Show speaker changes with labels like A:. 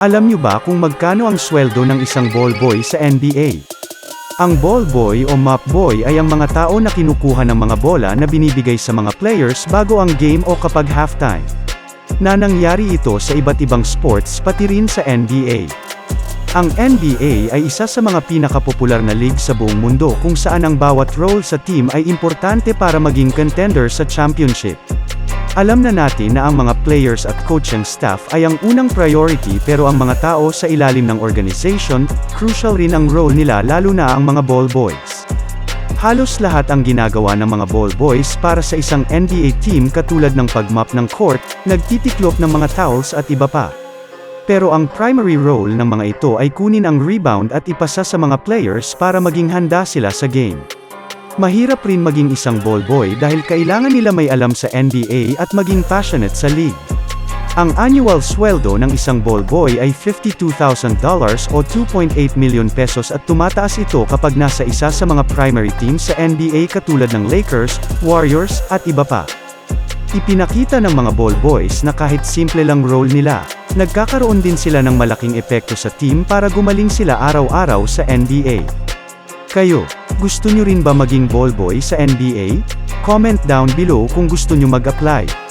A: Alam niyo ba kung magkano ang sweldo ng isang ball boy sa NBA? Ang ball boy o mop boy ay ang mga tao na kinukuha ng mga bola na binibigay sa mga players bago ang game o kapag halftime. Na nangyari ito sa iba't ibang sports pati rin sa NBA. Ang NBA ay isa sa mga pinakapopular na league sa buong mundo kung saan ang bawat role sa team ay importante para maging contender sa championship. Alam na natin na ang mga players at coaching staff ay ang unang priority pero ang mga tao sa ilalim ng organization, crucial rin ang role nila lalo na ang mga ball boys. Halos lahat ang ginagawa ng mga ball boys para sa isang NBA team katulad ng pag-mop ng court, nagtitiklop ng mga towels at iba pa. Pero ang primary role ng mga ito ay kunin ang rebound at ipasa sa mga players para maging handa sila sa game. Mahirap rin maging isang ball boy dahil kailangan nila may alam sa NBA at maging passionate sa league. Ang annual sweldo ng isang ball boy ay $52,000 o 2.8 million pesos at tumataas ito kapag nasa isa sa mga primary teams sa NBA katulad ng Lakers, Warriors, at iba pa. Ipinakita ng mga ball boys na kahit simple lang role nila, nagkakaroon din sila ng malaking epekto sa team para gumaling sila araw-araw sa NBA. Kayo, gusto nyo rin ba maging ball boy sa NBA? Comment down below kung gusto nyo mag-apply.